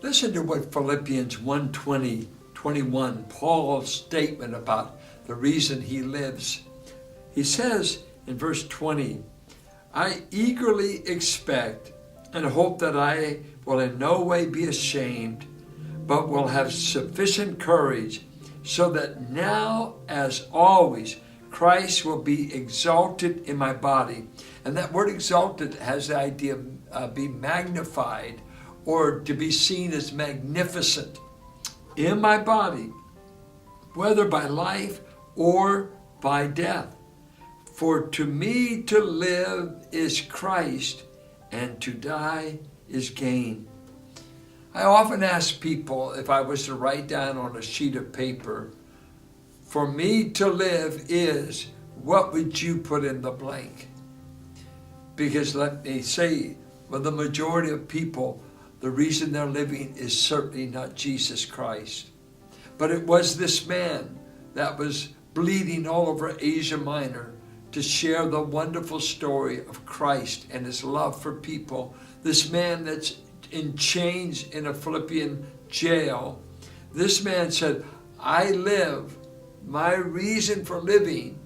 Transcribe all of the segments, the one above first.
Listen to what Philippians 1:21, Paul's statement about the reason he lives. He says in verse 20, I eagerly expect and hope that I will in no way be ashamed, but will have sufficient courage, so that now, as always, Christ will be exalted in my body. And that word exalted has the idea of be magnified or to be seen as magnificent in my body, whether by life or by death. For to me to live is Christ, and to die is gain. I often ask people, if I was to write down on a sheet of paper, for me to live is, what would you put in the blank? Because let me say, well, the majority of people, the reason they're living is certainly not Jesus Christ. But it was this man that was bleeding all over Asia Minor to share the wonderful story of Christ and his love for people. This man that's in chains in a Philippian jail, this man said, I live, my reason for living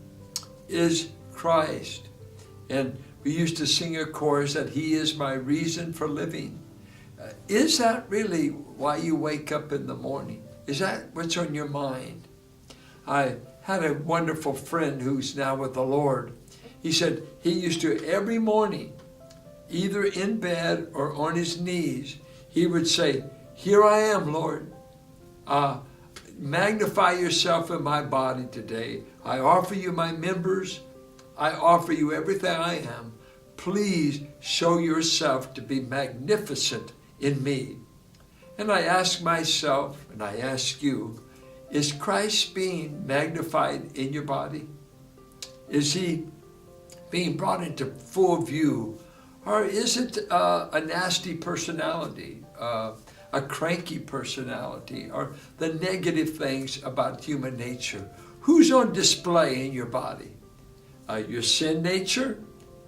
is Christ. And we used to sing a chorus that he is my reason for living. Is that really why you wake up in the morning? Is that what's on your mind? I had a wonderful friend who's now with the Lord. He said he used to every morning, either in bed or on his knees, he would say, here I am, Lord. Magnify yourself in my body today. I offer you my members. I offer you everything I am. Please show yourself to be magnificent in me. And I ask myself, and I ask you, is Christ being magnified in your body? Is he being brought into full view? Or is it a nasty personality, a cranky personality, or the negative things about human nature? Who's on display in your body? Your sin nature,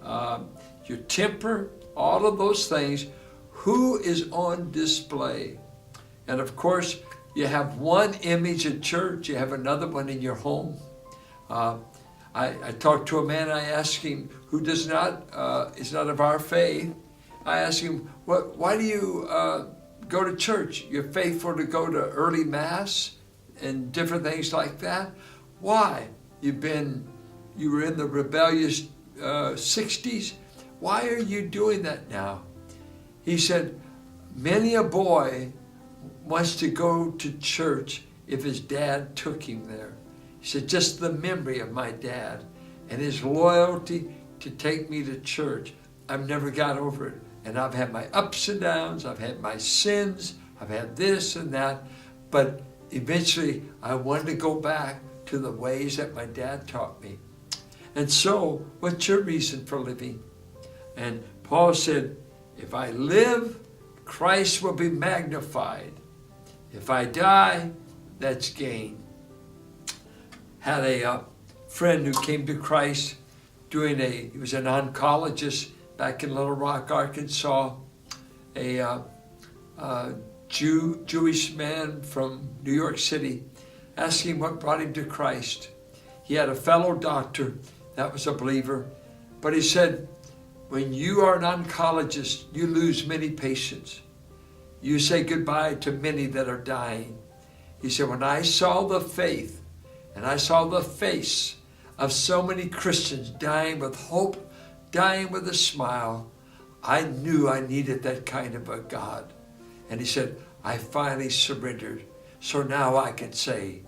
your temper, all of those things. Who is on display? And of course, you have one image at church, you have another one in your home. I talked to a man, I asked him, who is not of our faith. I asked him, why do you go to church? You're faithful to go to early mass and different things like that. Why? You were in the rebellious 60s. Why are you doing that now? He said, many a boy wants to go to church if his dad took him there. He said, just the memory of my dad and his loyalty to take me to church, I've never got over it. And I've had my ups and downs, I've had my sins, I've had this and that, but eventually I wanted to go back to the ways that my dad taught me. And so, what's your reason for living? And Paul said, if I live, Christ will be magnified. If I die, that's gain. Had a friend who came to Christ he was an oncologist back in Little Rock, Arkansas, a Jewish man from New York City, asking what brought him to Christ. He had a fellow doctor that was a believer, but he said, when you are an oncologist, you lose many patients. You say goodbye to many that are dying. He said, when I saw the faith and I saw the face of so many Christians dying with hope, dying with a smile, I knew I needed that kind of a God. And he said, I finally surrendered. So now I can say,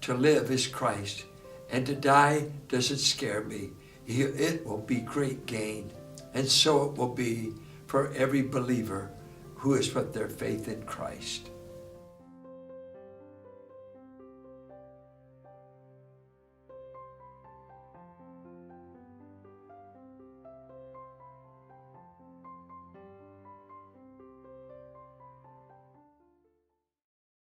to live is Christ, and to die doesn't scare me. It will be great gain. And so it will be for every believer who has put their faith in Christ.